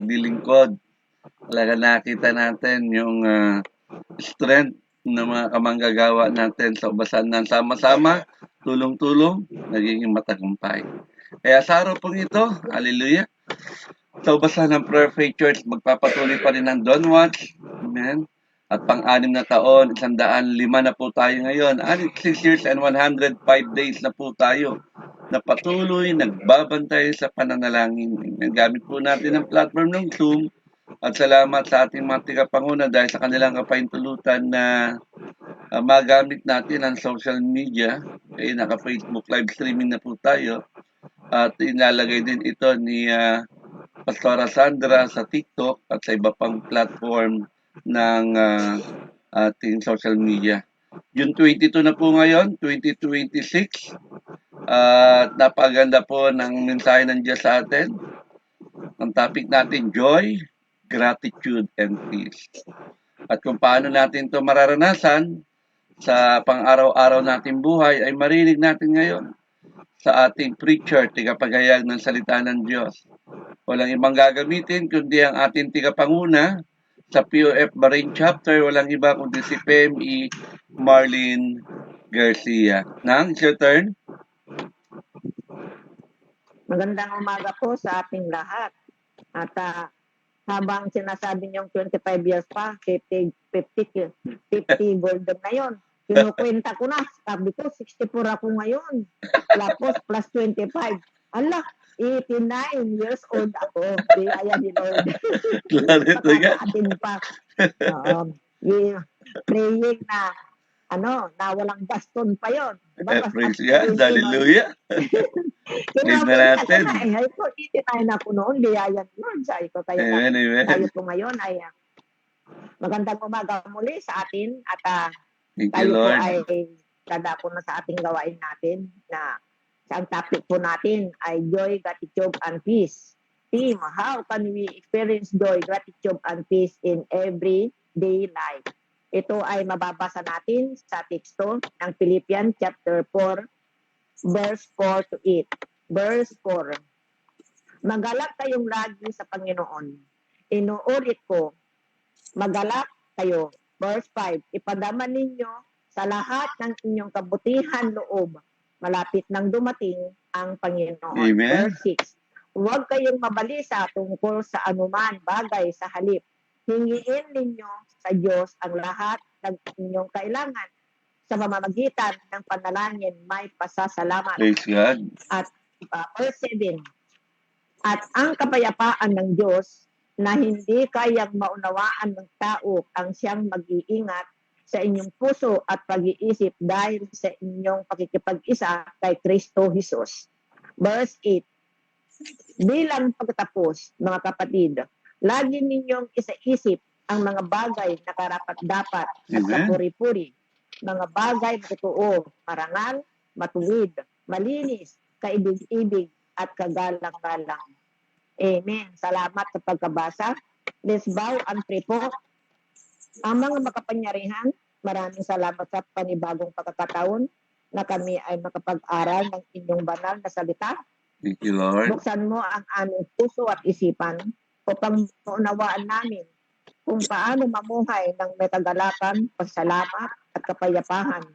paglilingkod. Talaga nakita natin yung strength ng mga kamanggagawa natin sa ubasan ng sama-sama, tulong-tulong, nagiging matagumpay. Kaya sa araw pong ito, hallelujah, sa ubasan ng Prayer Faith Church, magpapatuloy pa rin ang Don't Watch. Amen. At pang-anim na taon, 105 na po tayo ngayon. 6 years and 105 days na po tayo na patuloy nagbabantay sa pananalangin. Gamit po natin ang platform ng Zoom. At salamat sa ating mga tigapanguna dahil sa kanilang kapahintulutan na magamit natin ang social media. Naka-Facebook live streaming na po tayo. At inalagay din ito ni Pastora Sandra sa TikTok at sa iba pang platform ng ating social media. June 22 na po ngayon, 2026. Napaganda po ng mensahe ng Diyos sa atin. Ang topic natin, joy, gratitude, and peace. At kung paano natin ito mararanasan sa pang-araw-araw nating buhay ay marinig natin ngayon sa ating preacher, tigapagayag ng salita ng Diyos. Walang ibang gagamitin kundi ang ating tigapanguna sa POF Bahrain Chapter. Walang iba kundi si PME Marlene Garcia. Nang, it's your turn. Magandang umaga po sa ating lahat. At habang sinasabi niyong 25 years pa, 50 golden na yon. Kinukwenta ko na. Sabi ko, 64 ako ngayon. Tapos plus 25. Allah, 89 years old ako. Biyaya ni Lord. Atin pa. Praying na walang baston pa yon. Praise God. Hallelujah. Praise na natin. Ay po, 89 ako noon. Biyaya ni Lord. Sabi ko, kaya tayo po ngayon ay magandang umaga muli sa atin. At tayo po ay dadako na sa ating gawain natin na ang topic po natin ay joy, gratitude, and peace. Team, how can we experience joy, gratitude, and peace in everyday life? Ito ay mababasa natin sa teksto ng Philippians chapter 4, verse 4 to 8. Verse 4. Magalak kayong lagi sa Panginoon. Inuulit ko, magalak kayo. Verse 5. Ipadama ninyo sa lahat ng inyong kabutihan loob. Malapit nang dumating ang Panginoon. Amen. Verse 6. Huwag kayong mabalisa tungkol sa anuman bagay sa halip. Hingiin ninyo sa Diyos ang lahat ng inyong kailangan sa pamamagitan ng panalangin may pasasalamat. Praise God. At verse 7. At ang kapayapaan ng Diyos na hindi kayang maunawaan ng tao ang siyang mag-iingat sa inyong puso at pag-iisip dahil sa inyong pakikipag-isa kay Kristo Jesus. Verse 8. Bilang pagtatapos, mga kapatid, lagi ninyong isaisip ang mga bagay na karapat-dapat at kapuri-puri, mga bagay na totoo, marangal, matuwid, malinis, kaibig-ibig, at kagalang-galang. Amen. Salamat sa pagkabasa. Let's bow and pray po. Ang mga makapangyarihan, maraming salamat sa panibagong pagkakataon na kami ay makapag-aral ng inyong banal na salita. Thank you, Lord. Buksan mo ang aming puso at isipan upang maunawaan namin kung paano mamuhay ng may kagalakan, pasalamat at kapayapahan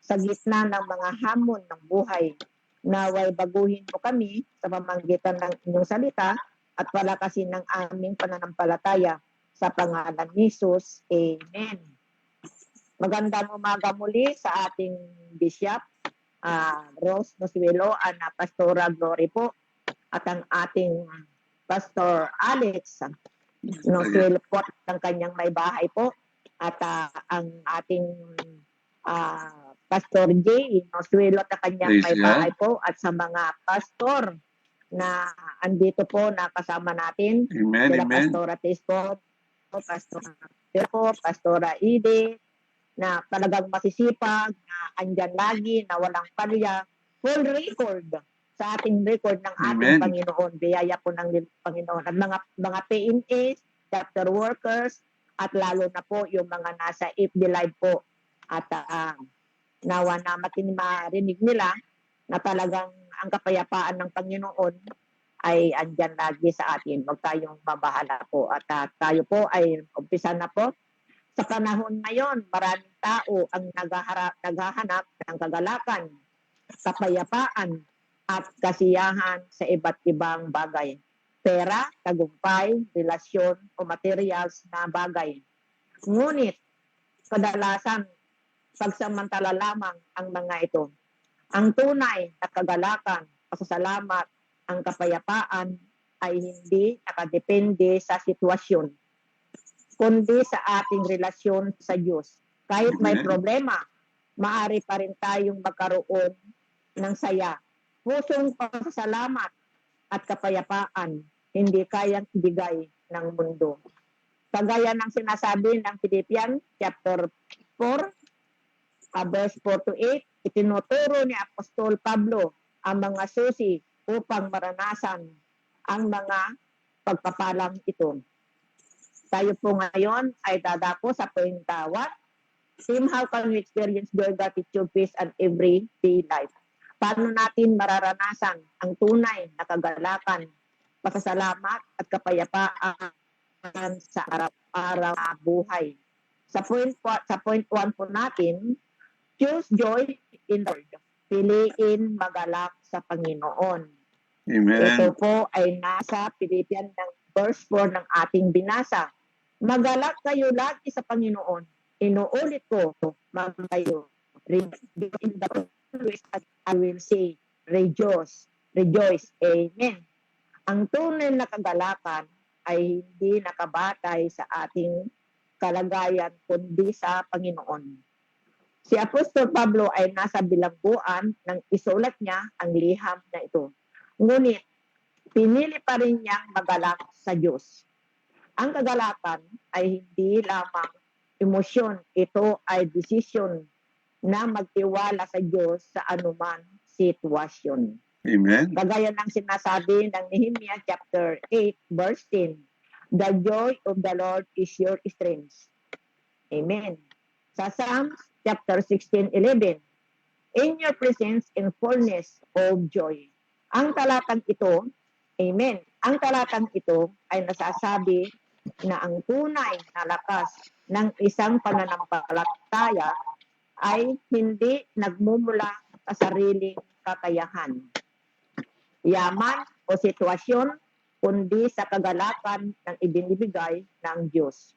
sa gitna ng mga hamon ng buhay. Naway baguhin mo kami sa pamamagitan ng inyong salita at palakasin ng aming pananampalataya sa pangalan ni Jesus. Amen. Magandang umaga muli sa ating Bishop Rose Nosuelo, Pastora Glory po, at ang ating Pastor Alex Nosuelo po, ang kanyang may bahay po, at ang ating Pastor J. Nosuelo at kanyang may bahay po, at sa mga pastor na andito po na kasama natin. Amen, sila amen. Pastora Tespo, Pastora Terpo, Pastora Ide, na talagang masisipag, na andyan lagi, na walang palya, full record sa ating record ng ating Amen. Panginoon. Biyaya po ng Panginoon. At mga PNAs, chapter workers, at lalo na po yung mga nasa FB Live po. At nawa na marinig nila na talagang ang kapayapaan ng Panginoon ay andyan lagi sa atin. Huwag tayong mabahala po. At tayo po ay umpisa na po. Sa panahon ngayon, maraming tao ang naghahanap ng kagalakan, kapayapaan, at kasiyahan sa iba't ibang bagay. Pera, tagumpay, relasyon o materials na bagay. Ngunit, kadalasan, pagsamantala lamang ang mga ito. Ang tunay na kagalakan, pasasalamat, ang kapayapaan ay hindi nakadepende sa sitwasyon, kundi sa ating relasyon sa Diyos. Kahit may Amen. problema, maaari pa rin tayong magkaroon ng saya. Pusong pasasalamat at kapayapaan hindi kayang ibigay ng mundo. Kagaya ng sinasabi ng Philippians chapter 4, verse 4 to 8, itinuturo ni Apostol Pablo ang mga susi upang maranasan ang mga pagpapalang ito. Tayo po ngayon ay dadako sa pointawan. Tim, how can we experience joy, gratitude, peace, and everyday life? Paano natin mararanasan ang tunay na kagalakan, pasasalamat at kapayapaan sa araw-araw na buhay? Sa point 1 po natin, choose joy in the Lord. Piliin magalak sa Panginoon. Amen. Ito po ay nasa Philippians ng verse 4 ng ating binasa. Magalak kayo lagi sa Panginoon. Inuulit ko, magalak kayo. Rejoice in the Lord, I will say, rejoice. Rejoice. Amen. Ang tunay na kagalakan ay hindi nakabatay sa ating kalagayan, kundi sa Panginoon. Si Apostol Pablo ay nasa bilangguan nang isulat niya ang liham na ito. Ngunit, pinili pa rin niyang magalak sa Diyos. Ang kagalakan ay hindi lamang emosyon, ito ay desisyon na magtiwala sa Diyos sa anuman sitwasyon. Amen. Kagaya ng sinasabi ng Nehemiah chapter 8 verse 10, the joy of the Lord is your strength. Amen. Sa Psalms chapter 16:11, in your presence in fullness of joy. Ang talatang ito, amen, ang talatang ito ay nasasabi na ang tunay na lakas ng isang pananampalataya ay hindi nagmumula sa sariling kakayahan, yaman o sitwasyon, kundi sa kagalakan ng ibinibigay ng Diyos.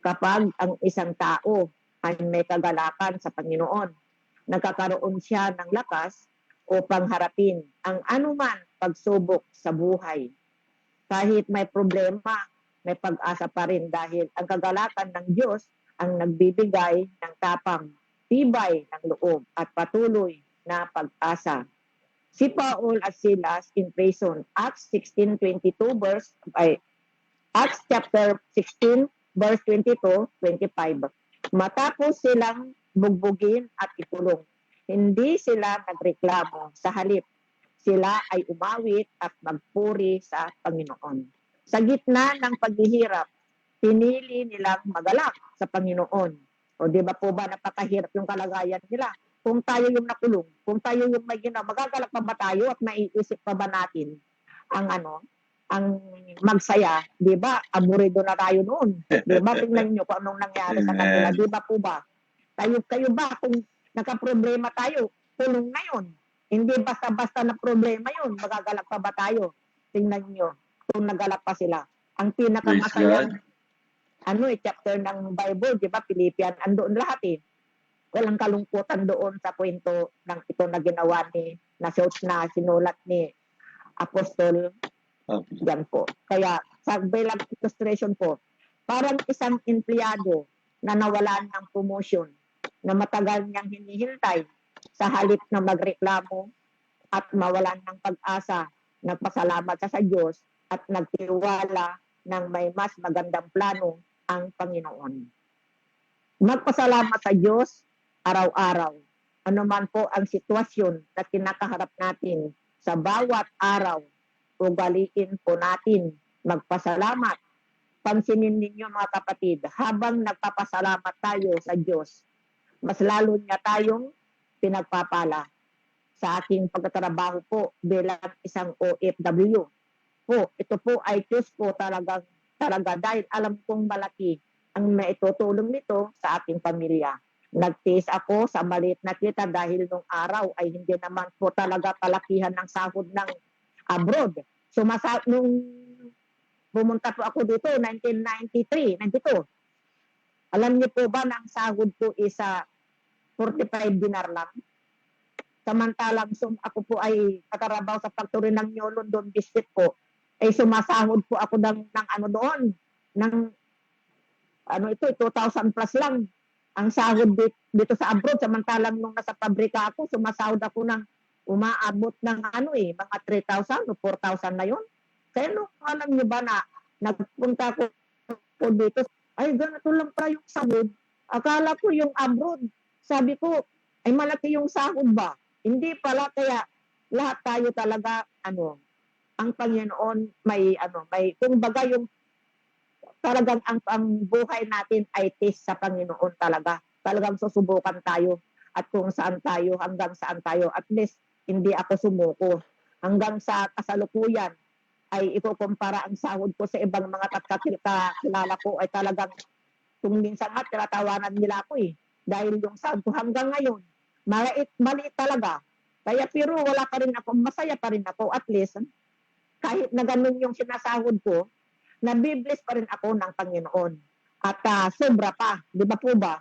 Kapag ang isang tao ay may kagalakan sa Panginoon, nagkakaroon siya ng lakas upang harapin ang anuman pagsubok sa buhay. Kahit may problema, may pag-asa pa rin dahil ang kagalakan ng Diyos ang nagbibigay ng tapang, tibay ng loob at patuloy na pag-asa. Si Paul at Silas in prison, Acts 16:22 Acts chapter 16 verse 22-25. Matapos silang bugbugin at ikulong, hindi sila nagreklamo. Sa halip, sila ay umawit at magpuri sa Panginoon. Sa gitna ng paghihirap, pinili nilang magalak sa Panginoon. O di ba po ba napakahirap yung kalagayan nila? Kung tayo yung nakulong, kung tayo yung may ginawa, magagalak pa ba tayo at maiisip pa ba natin ang magsaya, di ba? Aburido na tayo noon. Di ba? Tingnan niyo kung anong nangyari sa kanila. Di ba po ba? Kayo ba kung nakaproblema tayo, kulong na yun. Hindi basta-basta na problema yun. Magagalak pa ba tayo? Tingnan niyo kung nagalak pa sila. Ang pinakamasayang chapter ng Bible, di ba? Philippians, andoon lahat eh. Walang kalungkutan doon sa kwento ng ito na ginawa na sinulat ni Apostol yan po. Kaya sa bilang illustration po, parang isang empleyado na nawalan ng promotion na matagal niyang hinihintay sa halip na magreklamo at mawalan ng pag-asa, nagpasalamat sa Diyos at nagtiwala ng may mas magandang plano ang Panginoon. Magpasalamat sa Diyos araw-araw. Ano man po ang sitwasyon na kinakaharap natin sa bawat araw, ugaliin po natin magpasalamat. Pansinin ninyo mga kapatid, habang nagpapasalamat tayo sa Diyos, mas lalo niya tayong pinagpapala. Sa aking pagtatrabaho po bilang isang OFW, po. Ito po ay choose po talaga dahil alam kong malaki ang maitutulong nito sa aking pamilya. Nagtiis ako sa maliit na kita dahil nung araw ay hindi naman po talaga palakihan ng sahod ng abroad. Nung pumunta po ako dito, 1993, 92. Alam niyo po ba na ang sahod po isa 45 dinar lang? Samantalang ako po ay kakarabaw sa factory ng New London Biscuit po, ay sumasahod po ako ng ano doon, ng ano ito, 2,000 plus lang ang sahod dito sa abroad. Samantalang nung nasa pabrika ako, sumasahod ako ng umaabot ng mga 3,000 o 4,000 na yun. Kaya nung alam niyo ba na nagpunta ko dito, ay ganito lang pa yung sahod. Akala ko yung abroad, sabi ko, ay malaki yung sahod ba? Hindi pala, kaya lahat tayo talaga, ang Panginoon may kumbaga yung talagang ang buhay natin ay test sa Panginoon talaga. Talagang susubukan tayo at kung saan tayo, hanggang saan tayo. At least, hindi ako sumuko. Hanggang sa kasalukuyan, ay ikukumpara ang sahod ko sa ibang mga kakilala ko ay talagang kung minsan nga tinatawanan nila ako dahil yung sahod ko hanggang ngayon maliit talaga. Kaya pero wala pa rin ako, masaya pa rin ako at least kahit na ganun yung sinasahod ko, nabibless pa rin ako ng Panginoon. At sobra pa, di ba po ba?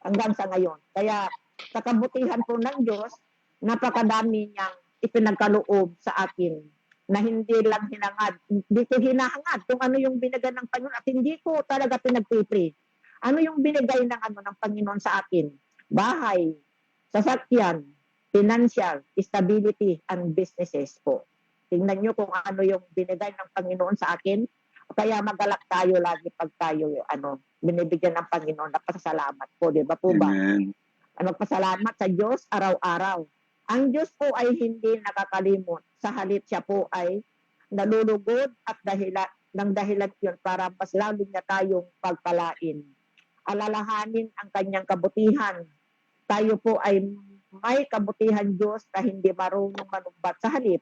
Hanggang sa ngayon. Kaya sa kabutihan po ng Diyos, napakadami niyang ipinagkaloob sa akin na hindi lang hinangad. Hindi ko hinahangad kung ano yung binigay ng Panginoon at hindi ko talaga pinagpipri. Ano yung binigay ng Panginoon sa akin? Bahay, sasakyan, financial, stability, and businesses po. Tingnan nyo kung ano yung binigay ng Panginoon sa akin. Kaya magalak tayo lagi pag tayo binibigyan ng Panginoon na pasasalamat po. Di ba po ba? Amen. Magpasalamat sa Diyos araw-araw. Ang Diyos po ay hindi nakakalimot. Sa halip siya po ay nalulugod at dahilan yun para mas lalo niya tayong pagpalain. Alalahanin ang kanyang kabutihan. Tayo po ay may kabutihan Diyos na hindi marunong manumbat. Sa halip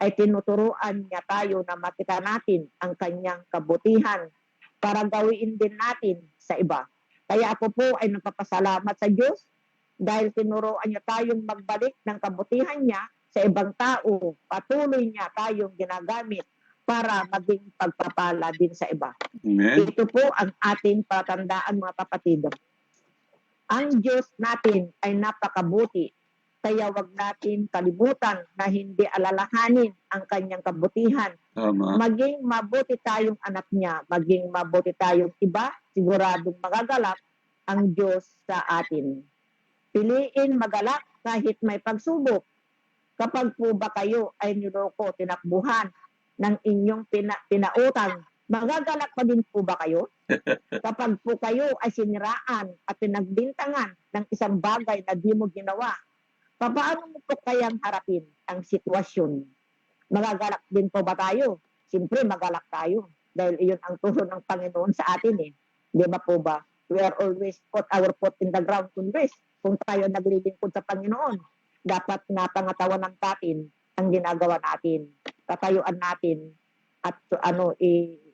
ay tinuturuan niya tayo na makita natin ang kanyang kabutihan para gawin din natin sa iba. Kaya ako po ay nagpapasalamat sa Diyos dahil tinuruan niya tayong magbalik ng kabutihan niya sa ibang tao. Patuloy niya tayong ginagamit para maging pagpapala din sa iba. Amen. Ito po ang ating patandaan, mga kapatid. Ang Diyos natin ay napakabuti. Kaya wag natin kalimutan na hindi alalahanin ang kanyang kabutihan. Tama. Maging mabuti tayong anak niya, maging mabuti tayong iba, siguradong magagalak ang Diyos sa atin. Piliin magalak kahit may pagsubok. Kapag po ba kayo ay niloko, tinakbuhan ng inyong pinautang, magagalak pa din po ba kayo? Kapag po kayo ay siniraan at pinagbintangan ng isang bagay na di mo ginawa, paano mo po kayang harapin ang sitwasyon? Magagalak din po ba tayo? Siyempre magalak tayo dahil iyon ang turo ng Panginoon sa atin Di ba po ba? We are always put our foot in the ground kung tayo naglilingkod sa Panginoon. Dapat na pangatawanan natin ang ginagawa natin. Tatayuan natin at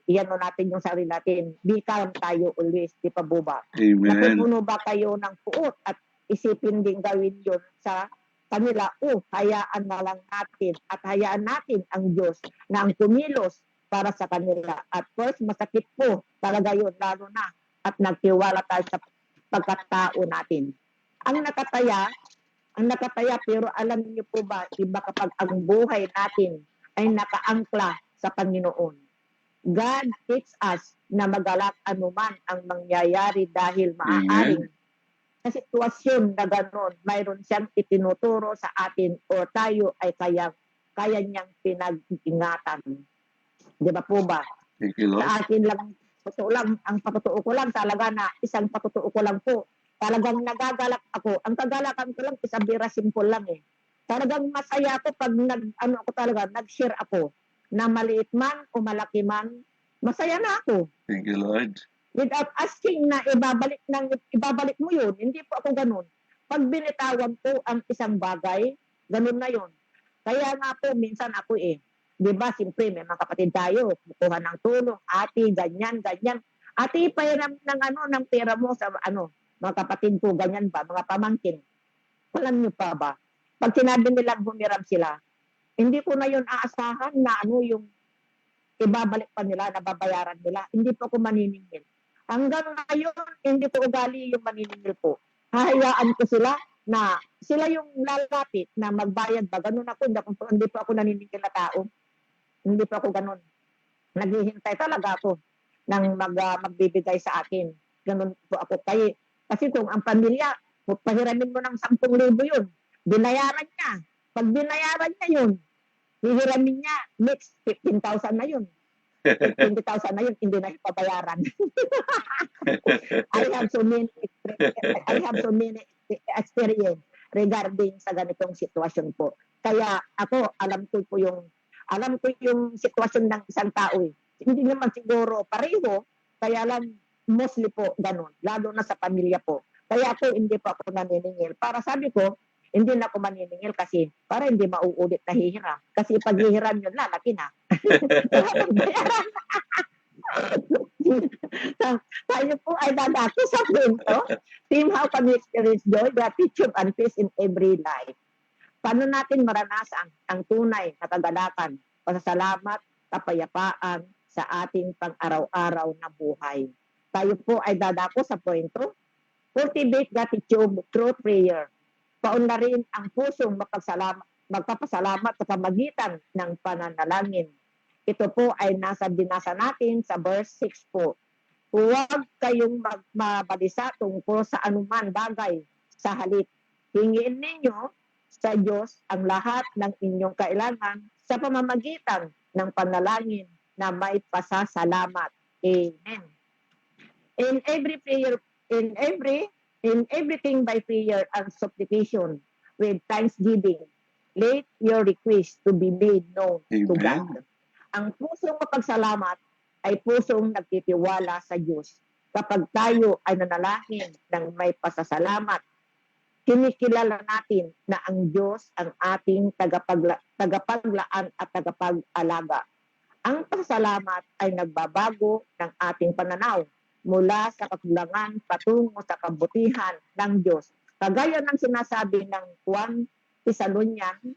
iyan natin yung sarili natin. Be calm tayo always, di pa po ba? Amen. Napupuno ba kayo ng puot at isipin din gawin yun sa kanila? Hayaan na lang natin at hayaan natin ang Diyos na ang kumilos para sa kanila. At first, masakit po talaga yun, lalo na at nagtiwala tayo sa pagkatao natin. Ang nakataya, pero alam niyo po ba, iba kapag ang buhay natin ay nakaangkla sa Panginoon. God teaches us na magalak anuman ang mangyayari dahil maaaring sa sitwasyon na gano'n, mayroon siyang itinuturo sa atin o tayo ay kaya niyang pinag-ingatan. Di ba po ba? Thank you, Lord. Sa akin lang, ang patutuo ko lang talaga na isang patutuo ko lang po. Talagang nagagalak ako. Ang kagalakan ko lang is a very simple lang Talagang masaya ako pag nag-share ako na maliit man o malaki man, masaya na ako. Thank you, Lord. Without asking na ibabalik mo yun. Hindi po ako ganun. Pag binitawan ko ang isang bagay, ganun na yun. Kaya nga po, minsan ako Di ba, siyempre, may mga kapatid tayo, kukuha ng tulong, ate, ganyan, ganyan. Ate, pairam ng pera mo sa mga kapatid ko, ganyan ba, mga pamangkin. Alam niyo pa ba, pag sinabi nilang humiram sila, hindi ko na yun aasahan na yung ibabalik pa nila, nababayaran nila. Hindi po ako maniningil. Hanggang ngayon, hindi ko ugali yung maniningil po. Hahayaan ko sila na sila yung lalapit na magbayad ba. Ganun ako, hindi po ako naniningil na tao. Hindi po ako ganun. Naghihintay talaga ako ng magbibigay sa akin. Ganun po ako. Kasi kung ang pamilya, pahiramin mo ng 10,000 yun. Binayaran niya. Pag binayaran niya yun, hihiramin niya, next 15,000 na yun. 20,000 na yun, hindi na ipabayaran. I have so many experience regarding sa ganitong sitwasyon po. Kaya ako, alam ko yung sitwasyon ng isang tao. Hindi naman siguro pareho, kaya lang mostly po ganun, lalo na sa pamilya po. Kaya ako, hindi pa ako naniningil. Para sabi ko, hindi na ako maniningil kasi para hindi mauulit na hihiram. Kasi pag hihiram yun, lalaki na. Tayo po ay dadako sa kwento. Team, how can we experience joy, gratitude, and peace in every life? Paano natin maranasan ang tunay na kagalakan, pasasalamat, kapayapaan sa ating pang-araw-araw na buhay? Tayo po ay dadako sa kwento. Cultivate gratitude through prayer. Paunlarin ang pusong magpapasalamat sa pamagitan ng pananalangin. Ito po ay binasa natin sa verse 6 po. Huwag kayong mabalisa tungkol sa anuman bagay sa halip. Hingiin ninyo sa Diyos ang lahat ng inyong kailangan sa pamamagitan ng panalangin na may pasasalamat. Amen. In everything by prayer and supplication with thanksgiving, let your request to be made known to Amen. God. Ang pusong mapagsalamat ay pusong nagtitiwala sa Diyos. Kapag tayo ay nanalangin ng may pasasalamat, kinikilala natin na ang Diyos ang ating tagapaglaan at tagapag-alaga. Ang pasasalamat ay nagbabago ng ating pananaw mula sa kakulangan patungo sa kabutihan ng Diyos. Kagaya ng sinasabi ng 1 Thessalonians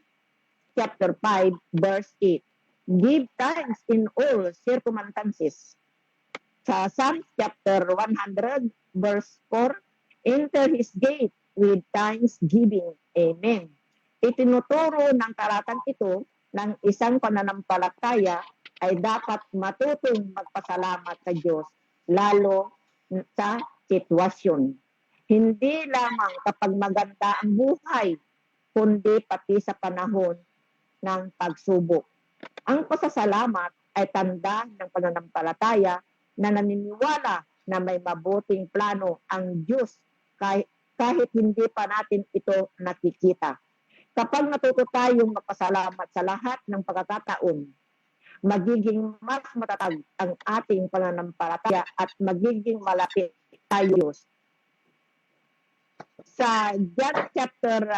chapter 5 verse 8. Give thanks in all circumstances. Sa Psalms chapter 100 verse 4, enter his gate with thanksgiving. Amen. Itinuturo ng talatang ito ng isang pananampalataya ay dapat matutong magpasalamat sa Diyos, lalo sa sitwasyon. Hindi lamang kapag maganda ang buhay, kundi pati sa panahon ng pagsubok. Ang pasasalamat ay tanda ng pananampalataya na naniniwala na may mabuting plano ang Diyos kahit hindi pa natin ito nakikita. Kapag natuto tayong magpasalamat sa lahat ng pagkakataon, magiging mas matatag ang ating pananampalataya at magiging malapit tayo Diyos. Sa John chapter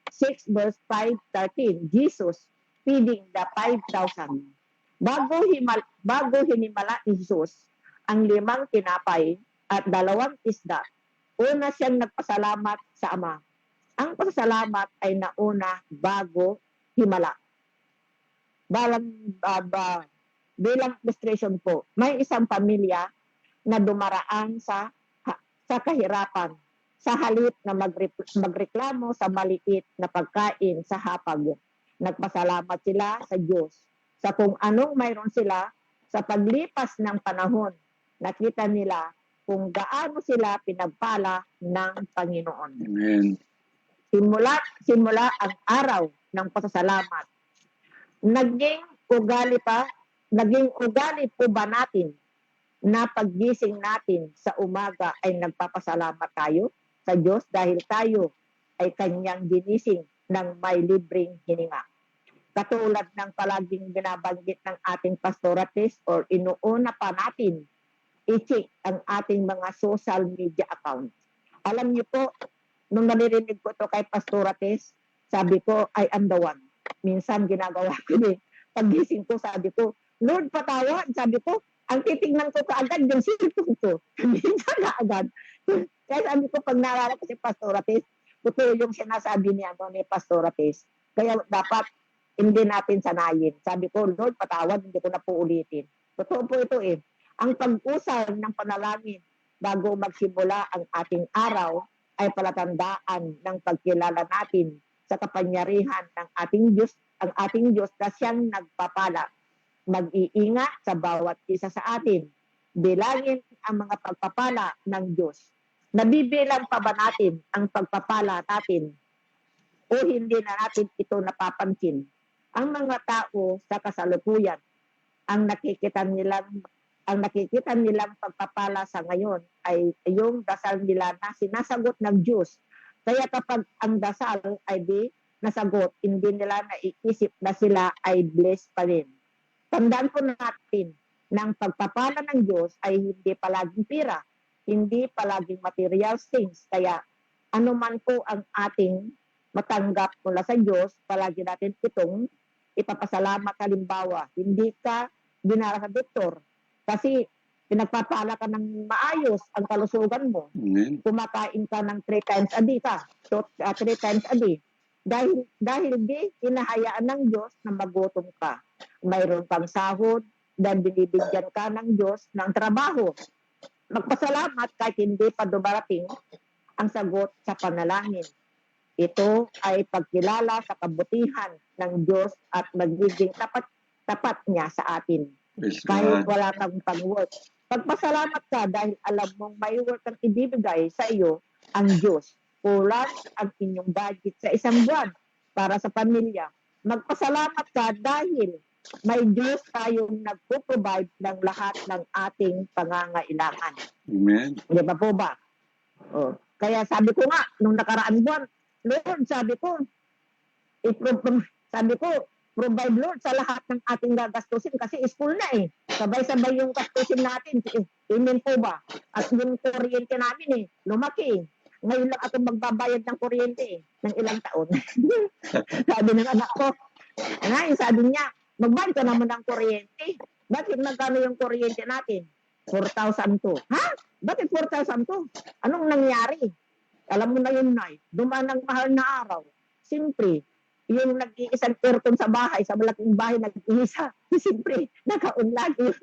6 verse 5-13, Jesus feeding the 5,000. Bago hinimala ni Jesus ang 5 tinapay at 2 isda, una siyang nagpasalamat sa Ama. Ang pasasalamat ay nauna bago himala. Bilang illustration po, may isang pamilya na dumaraan sa kahirapan sa halip na magreklamo sa maliit na pagkain sa hapag. Nagpasalamat sila sa Diyos sa kung anong mayroon sila. Sa paglipas ng panahon, nakita nila kung gaano sila pinagpala ng Panginoon. Amen. Simula ang araw ng pasasalamat. Naging ugali po ba natin na paggising natin sa umaga ay nagpapasalamat tayo sa Diyos dahil tayo ay kanyang ginising ng may libreng hininga? Katulad ng palaging binabanggit ng ating pastorates or inuuna pa natin i-check ang ating mga social media accounts. Alam niyo po, nung naririnig ko to kay pastorates, sabi ko, I am the one. Minsan ginagawa ko din. Paggising ko, sabi ko, Lord, patawad. Sabi ko, ang titignan ko kaagad yung cellphone ko. Minsan na agad. Kaya sabi ko, pag naalala ko si Pastor Apis, totoo yung sinasabi niya ni Pastor Apis. Kaya dapat hindi natin sanayin. Sabi ko, Lord, patawad, hindi ko na po ulitin. Totoo po ito eh. Ang pag-usal ng panalangin bago magsimula ang ating araw ay palatandaan ng pagkilala natin sa kapangyarihan ng ating Diyos, ang ating Diyos na siyang nagpapala. Mag-iingat sa bawat isa sa atin. Bilangin ang mga pagpapala ng Diyos. Nabibilang pa ba natin ang pagpapala natin o hindi na natin ito napapansin? Ang mga tao sa kasalukuyan, ang nakikita nilang pagpapala sa ngayon ay yung dasal nila na sinasagot ng Diyos. Kaya kapag ang dasal ay di nasagot, hindi nila naiisip na sila ay blessed pa rin. Tandaan po natin na ang pagpapala ng Diyos ay hindi palaging pira, hindi palaging material things. Kaya anuman po ang ating matanggap mula sa Diyos, palagi natin itong ipapasalamat. Halimbawa, hindi ka dinara sa doktor kasi pinagpapala ka ng maayos ang kalusugan mo. Amen. Kumakain ka ng 3 times a day ka. So, 3 times a day. Dahil di hinahayaan ng Diyos na magutom ka. Mayroon kang sahod dahil binibigyan ka ng Diyos ng trabaho. Magpasalamat kahit hindi pa dumarating ang sagot sa panalangin. Ito ay pagkilala sa kabutihan ng Diyos at magiging tapat niya sa atin. Praise Kahit God. wala kang pag-work. Pagpasalamat ka dahil alam mong may work ang ibibigay sa iyo ang Diyos. Kulang ang inyong budget sa isang buwan para sa pamilya. Magpasalamat ka dahil may Diyos tayong nagpo-provide ng lahat ng ating pangangailangan. Amen. Di ba po ba? Oh. Kaya sabi ko nga, nung nakaraan buwan, Lord, sabi ko, provide Lord sa lahat ng ating gagastusin kasi school na eh. Sabay-sabay yung gastusin natin. Amen po ba? At yung kuryente namin lumaki eh. Ngayon lang ako magbabayad ng kuryente ng ilang taon. Sabi ng anak ko, sabi niya, magbayad ka naman ng kuryente. Bakit magkano yung kuryente natin? 4,002. Ha? Bakit 4,002? Anong nangyari? Alam mo na yun, Nay. Dumaan ang mahal na araw. Siyempre, yung nag-iisang aircon sa bahay, sa malaking bahay, nag-iisa. Siyempre, naka-unlag yun.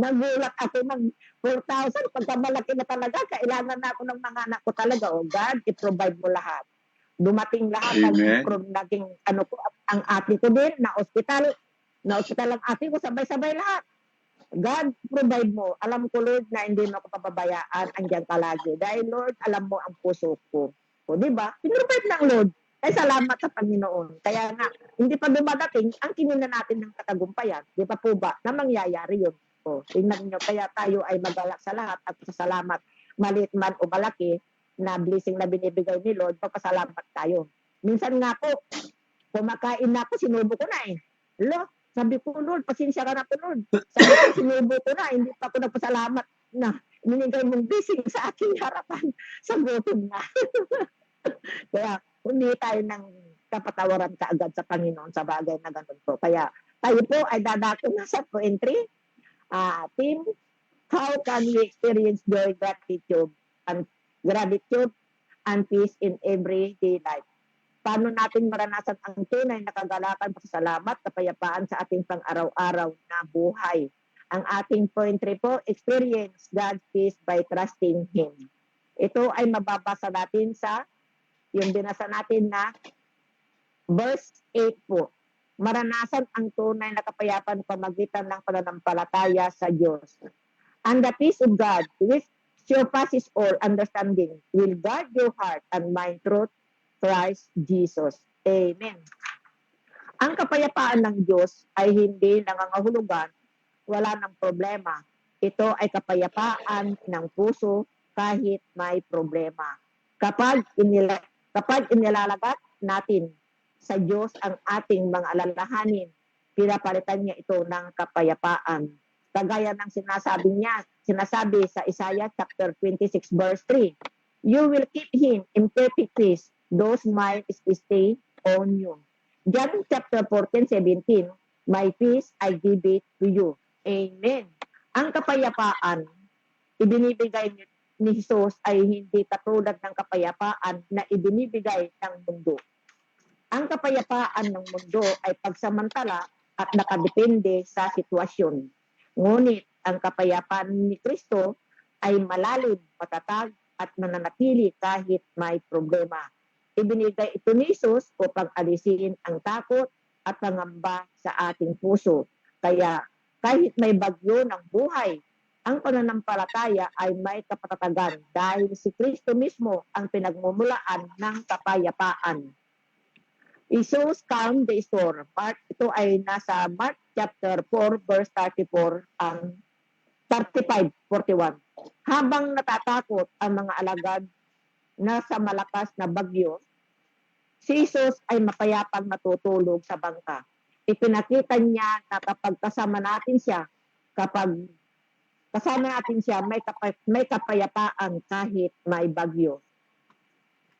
Nagulat ako ng 4,000. Pagka malaki na talaga, kailangan na ako ng mga anak ko talaga. Oh God, i-provide mo lahat. Dumating lahat from naging ang ate ko din na ospital ang ate ko, sabay-sabay lahat. God, provide mo. Alam ko, Lord, na hindi mo ako pababayaan. Andiyan ka lagi. Dahil, Lord, alam mo ang puso ko. O, di ba? Pinrovide ng Lord. Ay, salamat sa Panginoon. Kaya nga, hindi pa dumadating ang kinuna natin ng katagumpayan. Di ba po ba? Na mangyayari yun. O, tingnan nyo. Kaya tayo ay magalak sa lahat at sa salamat. Maliit man o malaki na blessing na binibigay ni Lord, pagpasalamat tayo. Minsan nga po, kumakain na ako, sinubo ko na eh. Sabi ko, Lord, pasensya ka na po, Lord. Sabi ko, sinubo ko na, hindi pa ako nagpasalamat na minigay mong blessing sa aking harapan. Sa gutom na. Kaya, hindi tayo ng kapatawaran kaagad sa Panginoon sa bagay na ganun po. Kaya, tayo po ay dadako na sa entry. Team, how can we experience joy, gratitude, and peace in everyday life? Paano natin maranasan ang tunay na kagalakan, pasasalamat, kapayapaan sa ating pang-araw-araw na buhay? Ang ating point 3 po, experience God's peace by trusting Him. Ito ay mababasa natin sa yung binasa natin na verse 8 po. Maranasan ang tunay na kapayapaan pamagitan ng pananampalataya sa Diyos. And the peace of God, which surpasses all understanding, will guard your heart and mind through Christ Jesus. Amen. Ang kapayapaan ng Diyos ay hindi nangangahulugan, wala ng problema. Ito ay kapayapaan ng puso kahit may problema. Kapag inilalagat natin sa Diyos ang ating mga alalahanin, pinapalitan niya ito ng kapayapaan. Kagaya ng sinasabi sa Isaiah chapter 26 verse 3, you will keep him in perfect peace, those minds stay on you. John chapter 14:17, my peace I give it to you. Amen. Ang kapayapaan, ibinibigay ni Jesus ay hindi katulad ng kapayapaan na ibinibigay ng mundo. Ang kapayapaan ng mundo ay pagsamantala at nakadepende sa sitwasyon. Ngunit ang kapayapaan ni Kristo ay malalim, matatag at mananatili kahit may problema. Ibinigay ito ni Jesus upang alisin ang takot at pangamba sa ating puso. Kaya kahit may bagyo ng buhay, ang pananampalataya ay may kapatatagan dahil si Kristo mismo ang pinagmumulaan ng kapayapaan. Jesus calmed the storm. Ito ay nasa Mark chapter 4 verse 34 ang 35-41. Habang natatakot ang mga alagad na sa malakas na bagyo, si Jesus ay mapayapang natutulog sa bangka. Ipinakita niya na kapag kasama natin siya, may kapayapaan kahit may bagyo.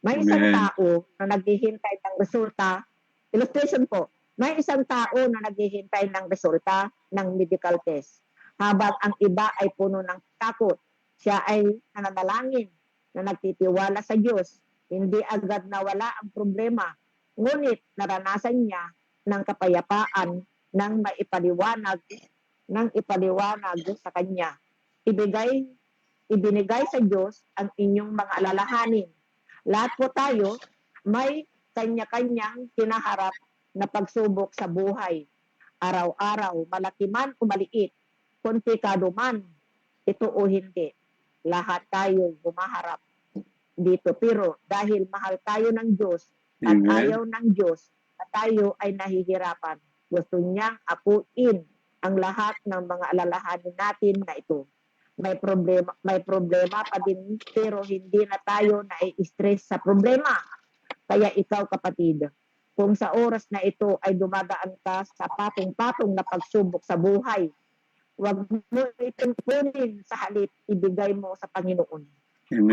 May isang Amen. tao na naghihintay ng resulta. Illustration po, may isang tao na naghihintay ng resulta ng medical test. Habang ang iba ay puno ng takot, siya ay nananalangin na nagtitiwala sa Diyos. Hindi agad nawala ang problema. Ngunit naranasan niya ng kapayapaan nang ipaliwanag sa kanya. Ibinigay sa Diyos ang inyong mga alalahanin. Lahat po tayo may kanya-kanyang kinaharap na pagsubok sa buhay. Araw-araw, malaki man o maliit, komplikado man, ito o hindi. Lahat tayo humaharap dito. Pero dahil mahal tayo ng Diyos at Amen. ayaw ng Diyos na tayo ay nahihirapan, gusto niyang apuin ang lahat ng mga alalahanin natin na ito. May problema pa din pero hindi na tayo na-stress sa problema. Kaya ikaw kapatid, kung sa oras na ito ay dumadaan ka sa patong-patong na pagsubok sa buhay, huwag mo itong kunin, sa halip ibigay mo sa Panginoon.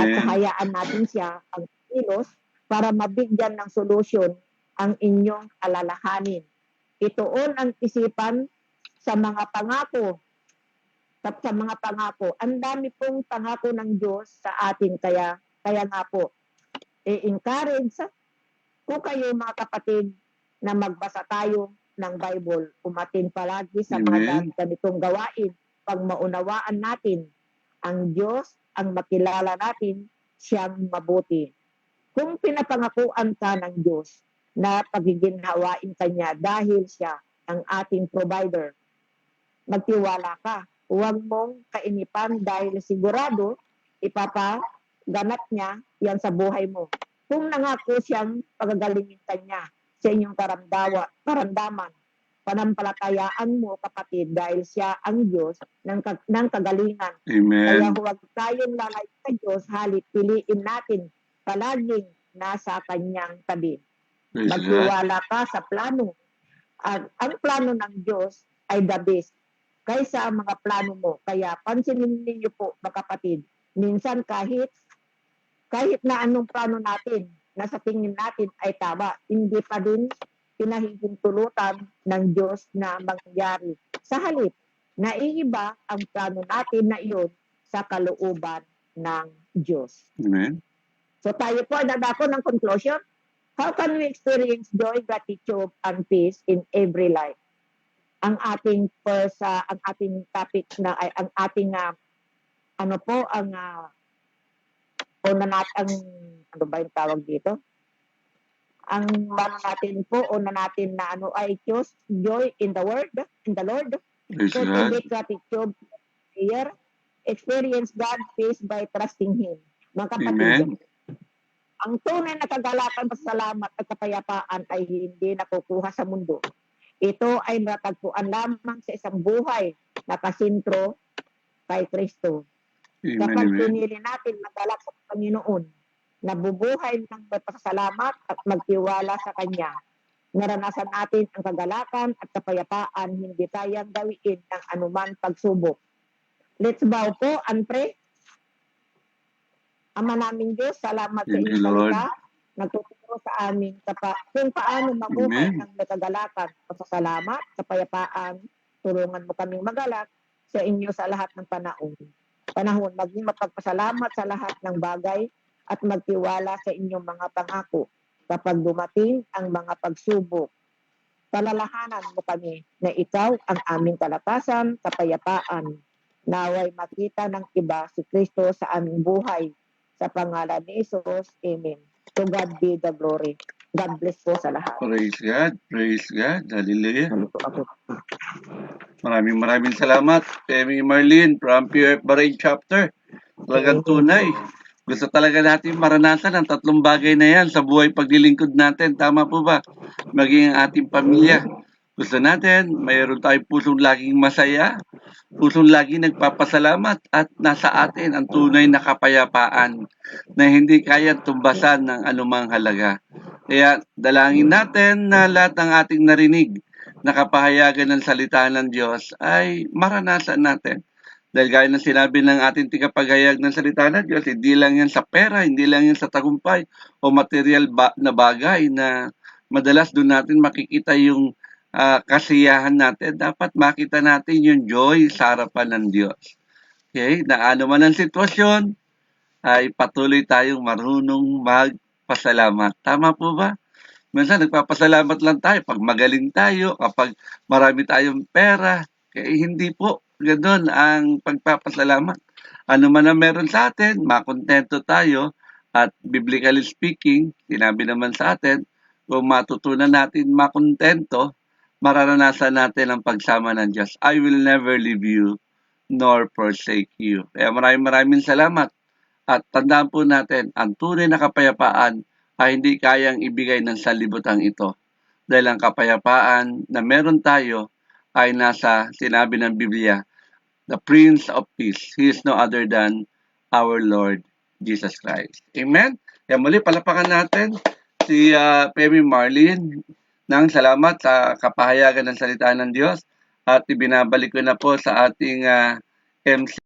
At Amen. hayaan natin siya ang kilos para mabigyan ng solusyon ang inyong alalahanin. Ituon ang isipan sa mga pangako. Ang dami pong pangako ng Diyos sa atin. Kaya nga po, encourage ko kayo mga kapatid na magbasa tayo ng Bible. Umatin palagi sa mga Amen. ganitong gawain. Pag maunawaan natin ang Diyos, ang makilala natin, siyang mabuti. Kung pinapangakuan ka ng Diyos na pagiginhawain kanya dahil siya ang ating provider, magtiwala ka. Huwag mong kainipan dahil sigurado ipapaganap niya yan sa buhay mo. Kung nangako siyang pagagalingin kanya sa inyong karamdaman, panampalatayaan mo kapatid dahil siya ang Diyos ng kagalingan. Kaya Amen. huwag tayong lalayo sa Diyos, halip piliin natin palaging nasa kanyang tabi. Praise God. Magtiwala ka sa plano. At ang plano ng Diyos ay the best kaysa ang mga plano mo. Kaya pansinin ninyo po mga kapatid, minsan kahit na anong plano natin na sa tingin natin ay tama, hindi pa din pinahihintulutan ng Diyos na mangyari. Sa halip, naiiba ang plano natin na iyon sa kalooban ng Diyos. Amen. So tayo po ay dadako ng conclusion. How can we experience joy, gratitude, and peace in every life? Ang ating topic na ay ang ating una tawag dito? Ang natin po, ay joy in the Lord. Praise God. Cultivate gratitude, prayer, experience God's peace by trusting Him. Mga kapatid, Amen. ang tunay na kagalakan, pasasalamat at kapayapaan ay hindi nakukuha sa mundo. Ito ay natagpuan lamang sa isang buhay na kasintro kay Kristo. Kapag Amen. pinili natin magalak sa Panginoon, nabubuhay ng may pasasalamat at magtiwala sa Kanya, naranasan natin ang kagalakan at kapayapaan, hindi tayang gawin ng anuman pagsubok. Let's bow po and pray. Ama naming Diyos, salamat sa Thank iyong you, Lord. salita nagtuturo sa amin kung paano mabuhay Amen. ng may kagalakan, pasasalamat, kapayapaan. Tulungan mo kaming magalak sa inyo sa lahat ng panahon, maging mapagpasalamat sa lahat ng bagay at magtiwala sa inyong mga pangako. Kapag dumating ang mga pagsubok, palalahanan mo kami na ikaw ang aming kalakasan, kapayapaan. Naway makita ng iba si Kristo sa aming buhay. Sa pangalan ni Jesus, Amen. To God be the glory. God bless po sa lahat. Praise God. Praise God. Hallelujah. Ano po ako? Maraming salamat, Femi Marlene from PF Bahrain Chapter. Talagang tunay. Gusto talaga natin maranasan ang tatlong bagay na yan sa buhay paglilingkod natin. Tama po ba? Maging ang ating pamilya. Gusto natin, mayroon tayong pusong laging masaya, pusong laging nagpapasalamat at nasa atin ang tunay na kapayapaan na hindi kaya tumbasan ng anumang halaga. Kaya dalangin natin na lahat ng ating narinig na kapahayagan ng salita ng Diyos ay maranasan natin. Dahil gaya ng sinabi ng ating tigapagayag ng salita ng Diyos, hindi lang yan sa pera, hindi lang yan sa tagumpay o material na bagay na madalas doon natin makikita yung kasiyahan natin. Dapat makita natin yung joy sa harapan ng Diyos. Okay? Na ano man ang sitwasyon, ay patuloy tayong marunong magpasalamat. Tama po ba? Minsan nagpapasalamat lang tayo pag magaling tayo, kapag marami tayong pera. Kaya hindi po ganoon ang pagpapasalamat. Ano man ang meron sa atin, makontento tayo. At biblically speaking, sinabi naman sa atin, kung matutunan natin makontento, mararanasan natin ang pagsama ng Diyos. I will never leave you nor forsake you. Kaya maraming salamat. At tandaan po natin, ang tunay na kapayapaan ay hindi kayang ibigay ng sanlibutan ito. Dahil ang kapayapaan na meron tayo ay nasa sinabi ng Biblia, the Prince of Peace. He is no other than our Lord Jesus Christ. Amen? Kaya muli, palapakan natin si Femi Marlene ng salamat sa kapahayagan ng salita ng Diyos at ibinabalik ko na po sa ating MC